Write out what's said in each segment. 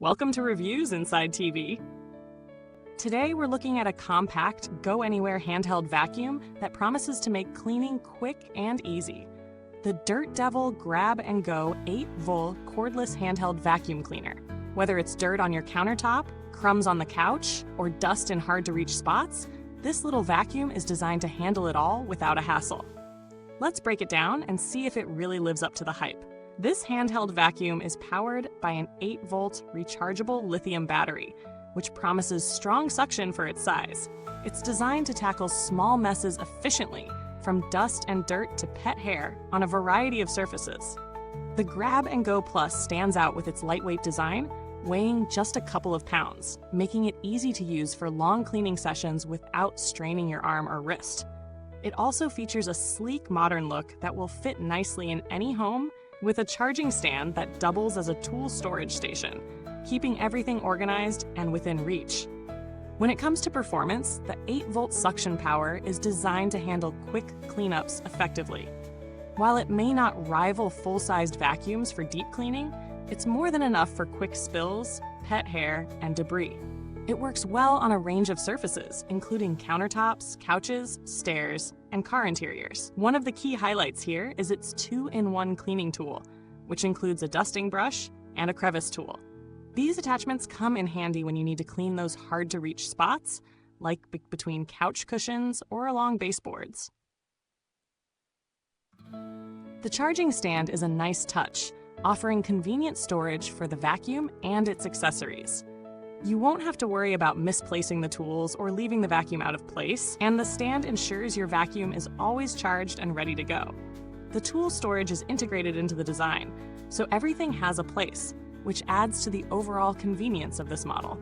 Welcome to Reviews Inside TV. Today we're looking at a compact, go-anywhere handheld vacuum that promises to make cleaning quick and easy. The Dirt Devil Grab and Go 8-volt cordless handheld vacuum cleaner. Whether it's dirt on your countertop, crumbs on the couch, or dust in hard-to-reach spots, this little vacuum is designed to handle it all without a hassle. Let's break it down and see if it really lives up to the hype. This handheld vacuum is powered by an 8-volt rechargeable lithium battery, which promises strong suction for its size. It's designed to tackle small messes efficiently, from dust and dirt to pet hair, on a variety of surfaces. The Grab and Go Plus stands out with its lightweight design, weighing just a couple of pounds, making it easy to use for long cleaning sessions without straining your arm or wrist. It also features a sleek, modern look that will fit nicely in any home, with a charging stand that doubles as a tool storage station, keeping everything organized and within reach. When it comes to performance, the 8-volt suction power is designed to handle quick cleanups effectively. While it may not rival full-sized vacuums for deep cleaning, it's more than enough for quick spills, pet hair, and debris. It works well on a range of surfaces, including countertops, couches, stairs, and car interiors. One of the key highlights here is its 2-in-1 cleaning tool, which includes a dusting brush and a crevice tool. These attachments come in handy when you need to clean those hard-to-reach spots, like between couch cushions or along baseboards. The charging stand is a nice touch, offering convenient storage for the vacuum and its accessories. You won't have to worry about misplacing the tools or leaving the vacuum out of place, and the stand ensures your vacuum is always charged and ready to go. The tool storage is integrated into the design, so everything has a place, which adds to the overall convenience of this model.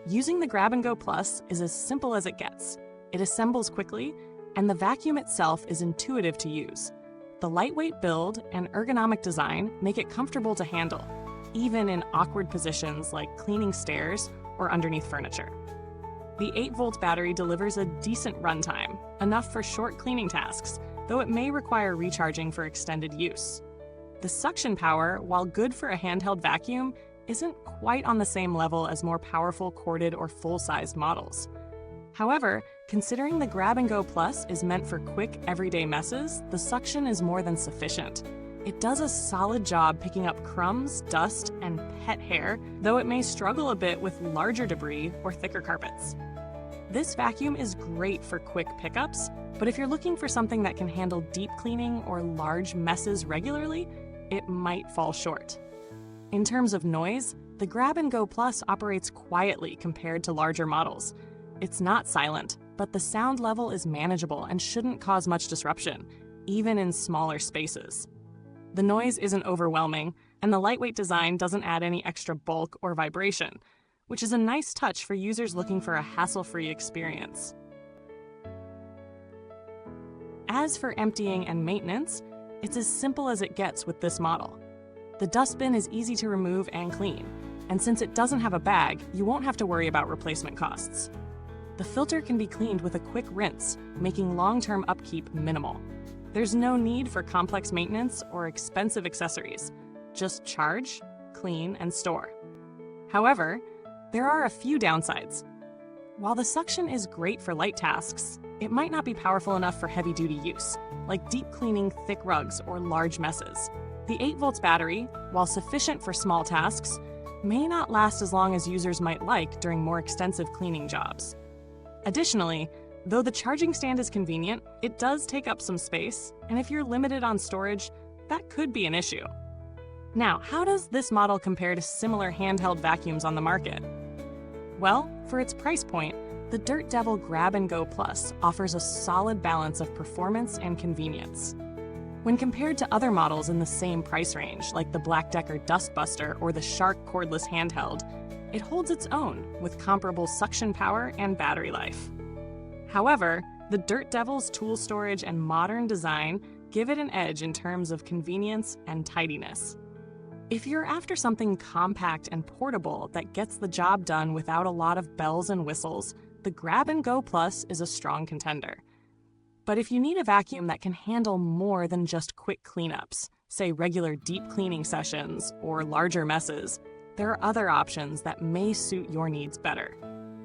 Using the Grab and Go Plus is as simple as it gets. It assembles quickly, and the vacuum itself is intuitive to use. The lightweight build and ergonomic design make it comfortable to handle, even in awkward positions like cleaning stairs or underneath furniture. The 8-volt battery delivers a decent runtime, enough for short cleaning tasks, though it may require recharging for extended use. The suction power, while good for a handheld vacuum, isn't quite on the same level as more powerful corded or full-sized models. However, considering the Grab and Go Plus is meant for quick, everyday messes, the suction is more than sufficient. It does a solid job picking up crumbs, dust, and pet hair, though it may struggle a bit with larger debris or thicker carpets. This vacuum is great for quick pickups, but if you're looking for something that can handle deep cleaning or large messes regularly, it might fall short. In terms of noise, the Grab and Go Plus operates quietly compared to larger models. It's not silent, but the sound level is manageable and shouldn't cause much disruption, even in smaller spaces. The noise isn't overwhelming, and the lightweight design doesn't add any extra bulk or vibration, which is a nice touch for users looking for a hassle-free experience. As for emptying and maintenance, it's as simple as it gets with this model. The dustbin is easy to remove and clean, and since it doesn't have a bag, you won't have to worry about replacement costs. The filter can be cleaned with a quick rinse, making long-term upkeep minimal. There's no need for complex maintenance or expensive accessories. Just charge, clean, and store. However, there are a few downsides. While the suction is great for light tasks, it might not be powerful enough for heavy-duty use, like deep cleaning thick rugs or large messes. The 8-volt battery, while sufficient for small tasks, may not last as long as users might like during more extensive cleaning jobs. Additionally, though the charging stand is convenient, it does take up some space, and if you're limited on storage, that could be an issue. Now, how does this model compare to similar handheld vacuums on the market? Well, for its price point, the Dirt Devil Grab and Go Plus offers a solid balance of performance and convenience. When compared to other models in the same price range, like the Black Decker Dustbuster or the Shark Cordless Handheld, it holds its own with comparable suction power and battery life. However, the Dirt Devil's tool storage and modern design give it an edge in terms of convenience and tidiness. If you're after something compact and portable that gets the job done without a lot of bells and whistles, the Grab and Go Plus is a strong contender. But if you need a vacuum that can handle more than just quick cleanups, say regular deep cleaning sessions or larger messes, there are other options that may suit your needs better.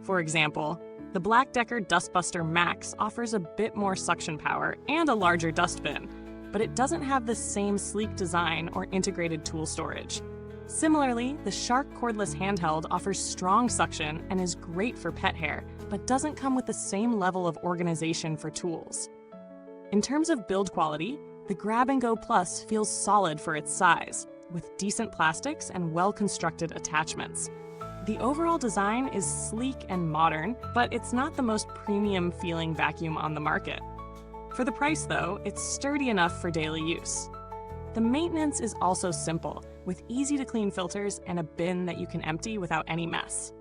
For example, the Black Decker Dustbuster Max offers a bit more suction power and a larger dustbin, but it doesn't have the same sleek design or integrated tool storage. Similarly, the Shark Cordless Handheld offers strong suction and is great for pet hair, but doesn't come with the same level of organization for tools. In terms of build quality, the Grab & Go Plus feels solid for its size, with decent plastics and well-constructed attachments. The overall design is sleek and modern, but it's not the most premium-feeling vacuum on the market. For the price, though, it's sturdy enough for daily use. The maintenance is also simple, with easy-to-clean filters and a bin that you can empty without any mess.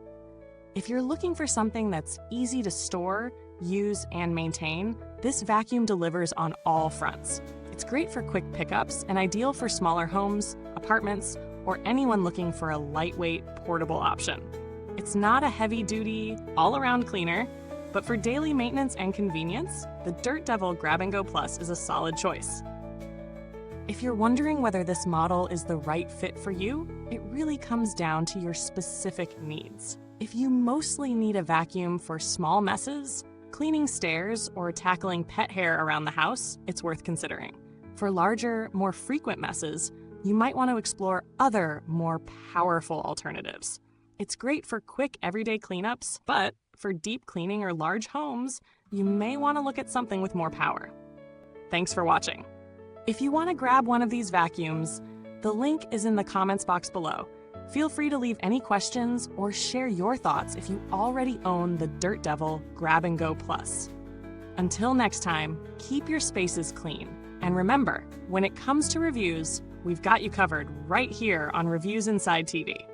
If you're looking for something that's easy to store, use, and maintain, this vacuum delivers on all fronts. It's great for quick pickups and ideal for smaller homes, apartments, or anyone looking for a lightweight, portable option. It's not a heavy-duty, all-around cleaner, but for daily maintenance and convenience, the Dirt Devil Grab & Go Plus is a solid choice. If you're wondering whether this model is the right fit for you, it really comes down to your specific needs. If you mostly need a vacuum for small messes, cleaning stairs, or tackling pet hair around the house, it's worth considering. For larger, more frequent messes, you might want to explore other, more powerful alternatives. It's great for quick, everyday cleanups, but for deep cleaning or large homes, you may want to look at something with more power. Thanks for watching. If you want to grab one of these vacuums, the link is in the comments box below. Feel free to leave any questions or share your thoughts if you already own the Dirt Devil Grab & Go Plus. Until next time, keep your spaces clean. And remember, when it comes to reviews, we've got you covered right here on Reviewsinside TV.